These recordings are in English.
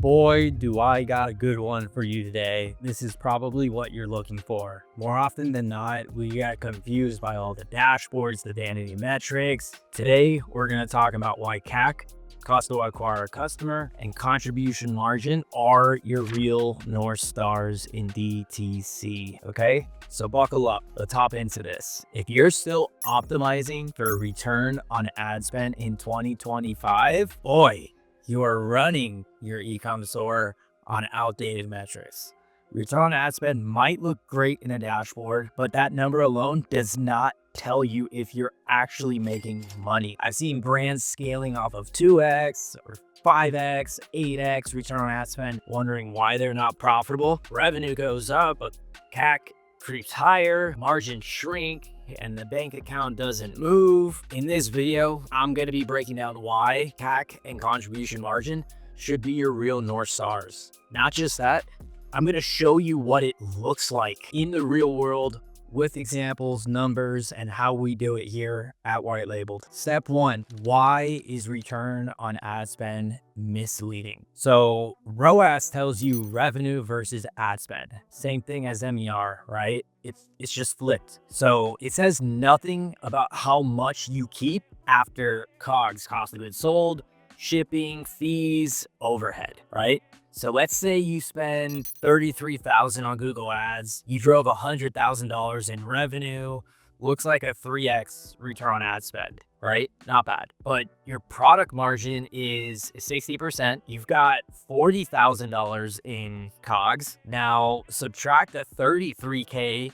Boy, do I got a good one for you today. This is probably what you're looking for. More often than not, we get confused by all the dashboards, the vanity metrics. Today, we're going to talk about why CAC, cost to acquire a customer, and contribution margin are your real North Stars in DTC, okay? So buckle up, let's hop into this. If you're still optimizing for a return on ad spend in 2025, boy, you are running your ecom store on outdated metrics. Return on ad spend might look great in a dashboard, but that number alone does not tell you if you're actually making money. I've seen brands scaling off of 2x or 5x, 8x return on ad spend, wondering why they're not profitable. Revenue goes up, but CAC creeps higher, margins shrink, and the bank account doesn't move. In this video, I'm going to be breaking down why CAC and contribution margin should be your real North Stars. Not just that, I'm going to show you what it looks like in the real world with examples, numbers, and how we do it here at White Labeled. Step one, why is return on ad spend misleading? So ROAS tells you revenue versus ad spend. Same thing as MER, right? It's just flipped. So it says nothing about how much you keep after COGS, cost of goods sold, shipping, fees, overhead, right? So let's say you spend $33,000 on Google Ads, you drove $100,000 in revenue, looks like a 3x return on ad spend, right? Not bad. But your product margin is 60%. You've got $40,000 in COGS. Now subtract the $33K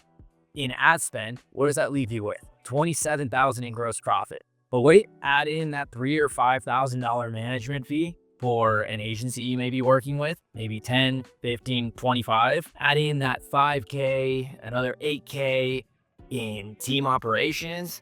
in ad spend. What does that leave you with? $27,000 in gross profit. But wait, add in that $3,000 or $5,000 management fee for an agency you may be working with, maybe 10, 15, 25. Add in that 5K, another 8K in team operations,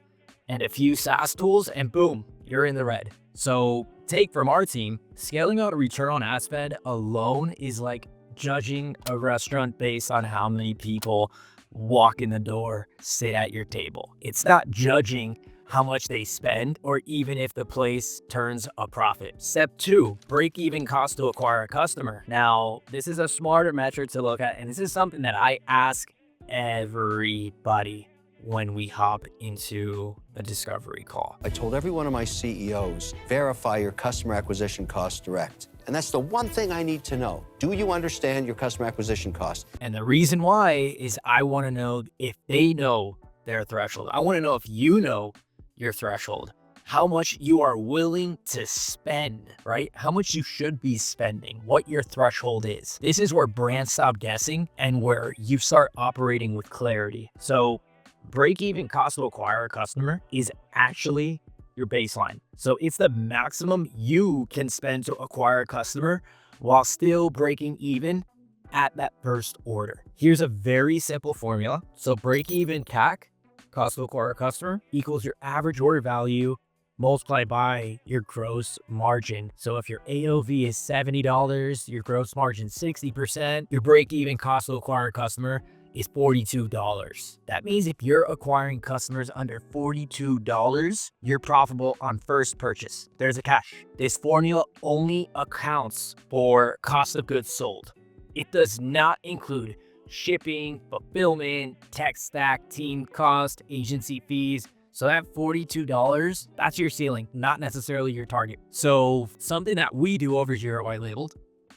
and a few SaaS tools, and boom, you're in the red. So take from our team, scaling out a return on ad spend alone is like judging a restaurant based on how many people walk in the door, sit at your table. It's not judging how much they spend, or even if the place turns a profit. Step two, break-even cost to acquire a customer. Now, this is a smarter metric to look at, and this is something that I ask everybody when we hop into a discovery call. I told every one of my CEOs, verify your customer acquisition cost direct. And that's the one thing I need to know. Do you understand your customer acquisition cost? And the reason why is I want to know if they know their threshold. I want to know if you know your threshold, how much you are willing to spend, right? How much you should be spending, what your threshold is. This is where brands stop guessing and where you start operating with clarity. So break-even cost to acquire a customer is actually your baseline. So it's the maximum you can spend to acquire a customer while still breaking even at that first order. Here's a very simple formula. So break-even CAC, cost to acquire a customer, equals your average order value multiplied by your gross margin. So if your AOV is $70, your gross margin 60%, your break-even cost to acquire a customer is $42. That means if you're acquiring customers under $42, you're profitable on first purchase. There's a catch. This formula only accounts for cost of goods sold. It does not include shipping, fulfillment, tech stack, team cost, agency fees. So that $42, that's your ceiling, not necessarily your target. So something that we do over here at White Labeled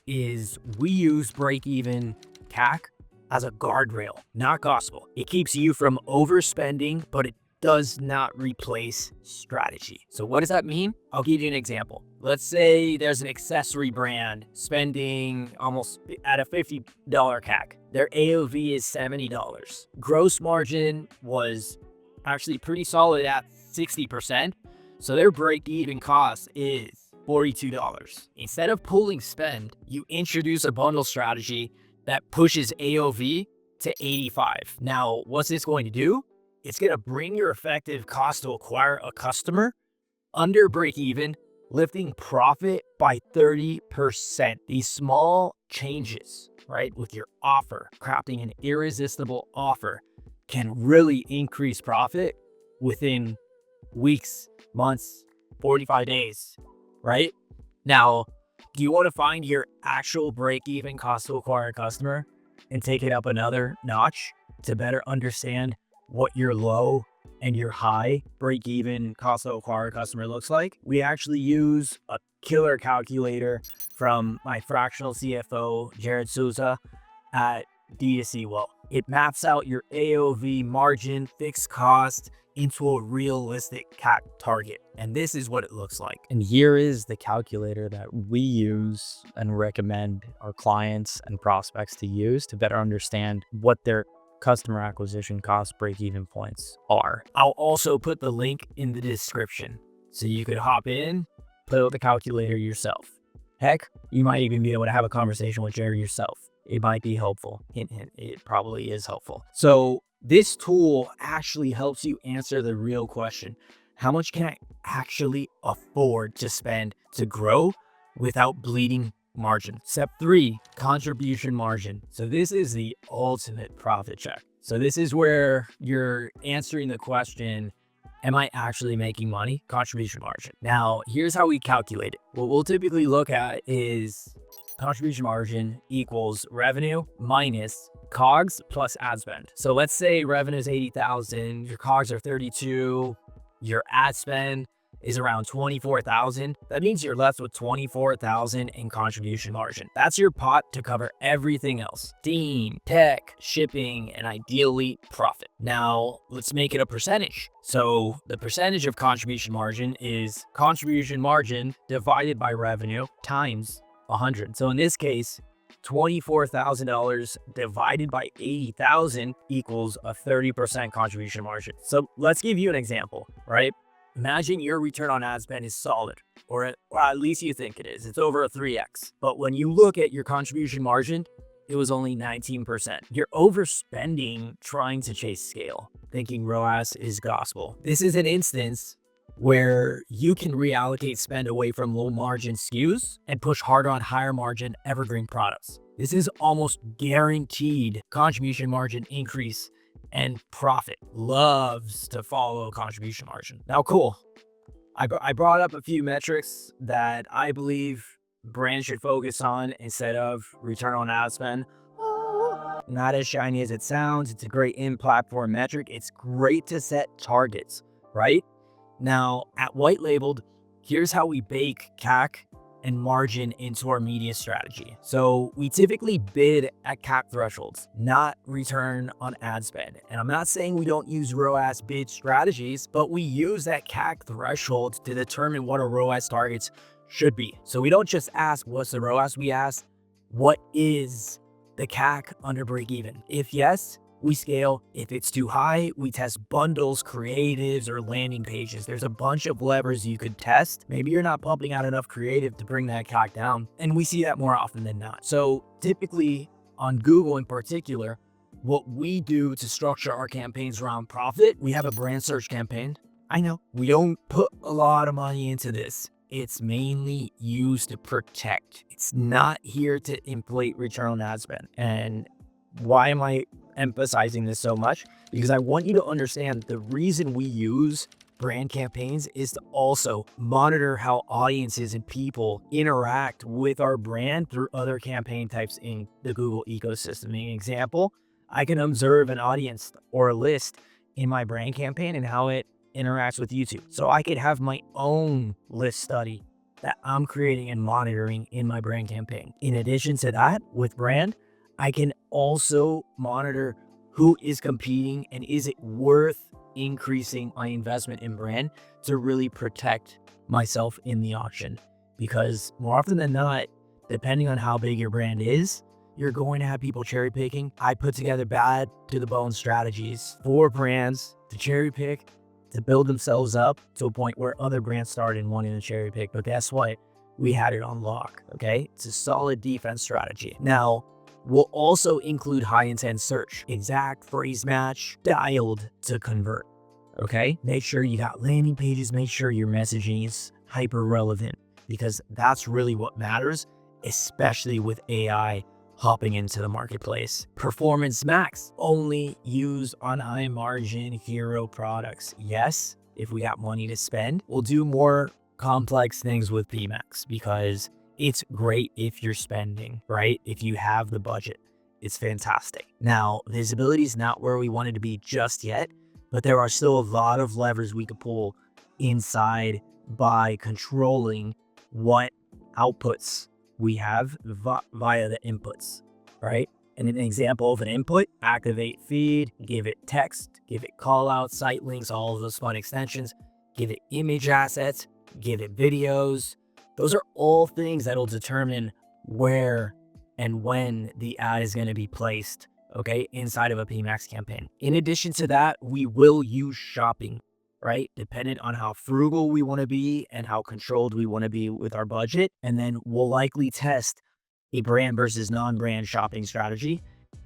is we use break-even CAC as a guardrail, not gospel. It keeps you from overspending, but it does not replace strategy. So what does that mean? I'll give you an example. Let's say there's an accessory brand spending almost at a $50 CAC. Their AOV is $70. Gross margin was actually pretty solid at 60%. So their break-even cost is $42. Instead of pulling spend, you introduce a bundle strategy that pushes AOV to 85. Now, what's this going to do? It's going to bring your effective cost to acquire a customer under break even, lifting profit by 30%. These small changes, right, with your offer, crafting an irresistible offer, can really increase profit within weeks, months, 45 days, right? Now, Do you want to find your actual break-even cost to acquire a customer and take it up another notch to better understand what your low and your high break-even cost to acquire a customer looks like? We actually use a killer calculator from my fractional CFO, Jared Souza, at DTC WEALTH. It maps out your AOV margin, fixed cost into a realistic CAC target. And this is what it looks like. And here is the calculator that we use and recommend our clients and prospects to use to better understand what their customer acquisition cost break-even points are. I'll also put the link in the description so you could hop in, put out the calculator yourself. Heck, you might even be able to have a conversation with Jerry yourself. It might be helpful. Hint, hint, it probably is helpful. So this tool actually helps you answer the real question. How much can I actually afford to spend to grow without bleeding margin? Step 3, contribution margin. So this is the ultimate profit check. So this is where you're answering the question, am I actually making money? Contribution margin. Now, here's how we calculate it. What we'll typically look at is contribution margin equals revenue minus COGS plus ad spend. So let's say revenue is 80,000, your COGS are 32, your ad spend is around 24,000. That means you're left with 24,000 in contribution margin. That's your pot to cover everything else: team, tech, shipping, and ideally profit. Now let's make it a percentage. So the percentage of contribution margin is contribution margin divided by revenue times 100. So in this case, $24,000 divided by 80,000 equals a 30% contribution margin. So let's give you an example, right? Imagine your return on ad spend is solid, or at least you think it is. It's over a 3x. But when you look at your contribution margin, it was only 19%. You're overspending trying to chase scale, thinking ROAS is gospel. This is an instance where you can reallocate spend away from low margin SKUs and push harder on higher margin evergreen products. This is almost guaranteed contribution margin increase, and profit loves to follow contribution margin. Now, cool. I brought up a few metrics that I believe brands should focus on instead of return on ad spend. Not as shiny as it sounds. It's a great in-platform metric. It's great to set targets, right? Now, at White Labeled, here's how we bake CAC and margin into our media strategy. So we typically bid at CAC thresholds, not return on ad spend. And I'm not saying we don't use ROAS bid strategies, but we use that CAC threshold to determine what our ROAS targets should be. So we don't just ask what's the ROAS, we ask what is the CAC under break even. If yes, we scale. If it's too high, we test bundles, creatives, or landing pages. There's a bunch of levers you could test. Maybe you're not pumping out enough creative to bring that CAC down. And we see that more often than not. So typically on Google in particular, what we do to structure our campaigns around profit, we have a brand search campaign. I know we don't put a lot of money into this. It's mainly used to protect. It's not here to inflate return on ad spend. And why am I emphasizing this so much? Because I want you to understand the reason we use brand campaigns is to also monitor how audiences and people interact with our brand through other campaign types in the Google ecosystem. An example, I can observe an audience or a list in my brand campaign and how it interacts with YouTube. So I could have my own list study that I'm creating and monitoring in my brand campaign. In addition to that, with brand, I can also monitor who is competing and is it worth increasing my investment in brand to really protect myself in the auction. Because more often than not, depending on how big your brand is, you're going to have people cherry picking. I put together bad to the bone strategies for brands to cherry pick, to build themselves up to a point where other brands started wanting to cherry pick. But guess what? We had it on lock, okay? It's a solid defense strategy. Now, we'll also include high intent search, exact phrase match, dialed to convert, okay? Make sure you got landing pages, make sure your messaging is hyper relevant, because that's really what matters, especially with AI hopping into the marketplace. Performance max, only use on high margin hero products. Yes, if we got money to spend, we'll do more complex things with PMax because It's great if you're spending, right? If you have the budget, it's fantastic. Now, visibility is not where we wanted to be just yet, but there are still a lot of levers we could pull inside by controlling what outputs we have via the inputs, right? And an example of an input, activate feed, give it text, give it call out, site links, all of those fun extensions, give it image assets, give it videos. Those are all things that'll determine where and when the ad is going to be placed, okay, inside of a PMAX campaign. In addition to that, we will use shopping, right? Dependent on how frugal we want to be and how controlled we want to be with our budget. And then we'll likely test a brand versus non-brand shopping strategy.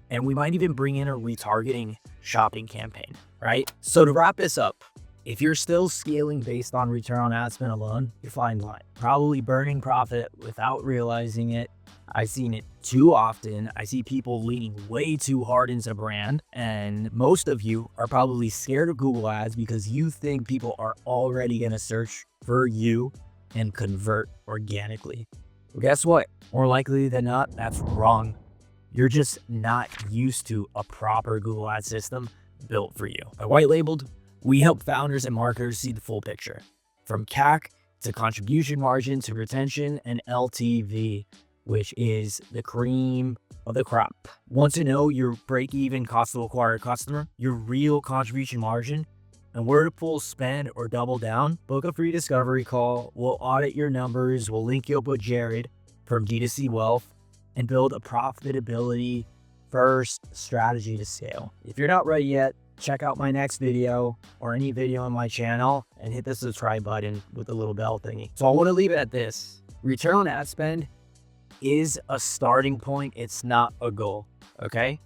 And we might even bring in a retargeting shopping campaign, right? So to wrap this up, if you're still scaling based on return on ad spend alone, you're flying blind, probably burning profit without realizing it. I've seen it too often. I see people leaning way too hard into brand, and most of you are probably scared of Google ads because you think people are already going to search for you and convert organically. Well, guess what? More likely than not, that's wrong. You're just not used to a proper Google ad system built for you. By White Labeled, we help founders and marketers see the full picture, from CAC to contribution margin to retention and LTV, which is the cream of the crop. Want to know your break-even cost to acquire a customer, your real contribution margin, and where to pull spend or double down? Book a free discovery call. We'll audit your numbers. We'll link you up with Jared from DTC WEALTH and build a profitability first strategy to scale. If you're not ready yet, check out my next video or any video on my channel and hit the subscribe button with the little bell thingy. So I want to leave it at this. Return on ad spend is a starting point. It's not a goal, okay?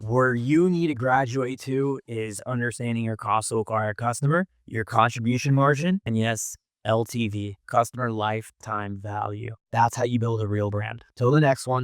Where you need to graduate to is understanding your cost to acquire a customer, your contribution margin, and yes, LTV, customer lifetime value. That's how you build a real brand. Till the next one.